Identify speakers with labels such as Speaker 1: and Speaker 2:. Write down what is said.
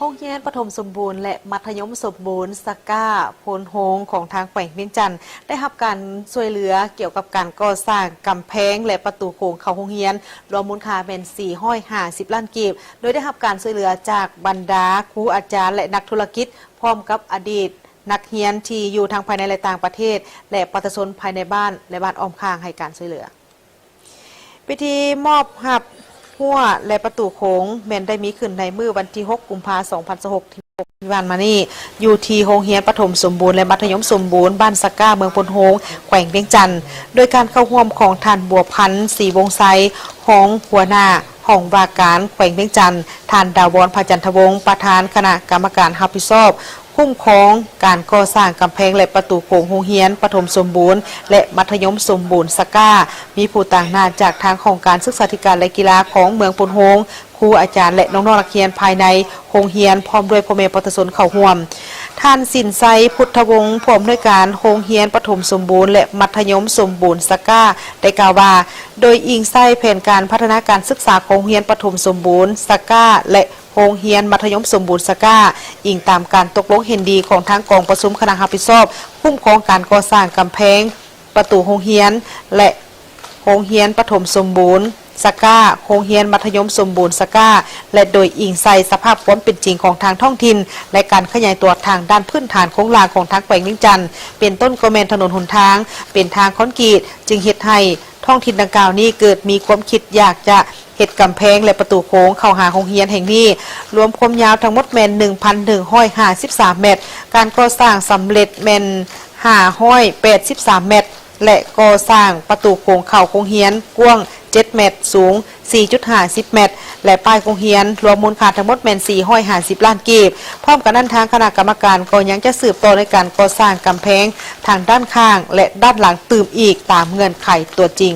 Speaker 1: โรงเรียนประถมสมบูรณ์และมัธยมสมบูรณ์สก้าโพนโฮงของทางแขวงเวียงจันทน์ได้รับการช่วยเหลือเกี่ยวกับการก่อสร้างกำแพงและประตูโค้งเข้าโรงเรียนรวมมูลค่าเป็น450 ล้านกีบโดยได้รับการช่วยเหลือจากบรรดาครูอาจารย์และนักธุรกิจพร้อมกับอดีตนักเรียนที่อยู่ทางภายในและต่างประเทศและประชาชนภายในบ้านและบ้านอ้อมข้างให้การช่วยเหลือพิธีมอบหับหัวและประตูโค้งแม่นได้มีขึ้นในมื้อวันที่6 กุมภาพันธ์ 2026ที่ผ่านมานี้อยู่ที่โรงเรียนประถมสมบูรณ์และมัธยมสมบูรณ์บ้านสก้าเมืองพนโฮงแขวงเวียงจันทน์โดยการเข้าร่วมของท่านบัวพันธ์ศรีวงศ์ไซของหัวหน้าห้องว่าการแขวงเวียงจันทน์ท่านดาวรพจันทวงศ์ประธานคณะกรรมการรับผิดชอบคุ้มครองการก่อสร้างกำแพงและประตูโค้งโรงเรียนประถมสมบูรณ์และมัธยมสมบูรณ์สก้ามีผู้ต่างหน้าจากทางของการศึกษาธิการและกีฬาของเมืองพนโฮงครูอาจารย์และน้องๆนักเรียนภายในโรงเรียนพร้อมด้วยพ่อแม่ประชาชนเข้าร่วมท่านสินไซพุทธวงศ์พร้อมด้วยการโรงเรียนประถมสมบูรณ์และมัธยมสมบูรณ์สก้าได้กล่าวว่าโดยอิงไส้แผนการพัฒนาการศึกษาของโรงเรียนประถมสมบูรณ์สก้าและโรงเรียนมัธยมสมบูรณ์สก้าอิงตามการตกลงเห็นดีของทางกองประชุมคณะรับผิดชอบคุ้มครองการก่อสร้างกำแพงประตูโรงเรียนและโรงเรียนประถมสมบูรณ์สก้าโรงเรียนมัธยมสมบูรณ์สก้าและโดยอิงใส่สภาพความเป็นจริงของทางท้องถิ่นและการขยายตัวทางด้านพื้นฐานโครงสร้างของทางแขวงเวียงจันทน์เป็นต้นก็แม่นถนนหนทางเป็นทางคอนกรีตจึงเฮ็ดให้ท้องถิ่นดังกล่าวนี้เกิดมีความคิดอยากจะเฮ็ดกำแพงและประตูโค้งเข้าหาโรงเรียนแห่งนี้รวมความยาวทั้งหมดแม่น 1,153 เมตรการก่อสร้างสำเร็จแม่น583 เมตรและก่อสร้างประตูโค้งเข้าโรงเรียนกว้าง7 เมตรสูง 4.50 เมตรและป้ายโรงเรียนรวมมูลค่าทั้งหมดแม่น450 ล้านกีบพร้อมกันนั้นทางคณะกรรมการก็ยังจะสืบต่อในการก่อสร้างกำแพงทางด้านข้างและด้านหลังตื่มอีกตามเงื่อนไขตัวจริง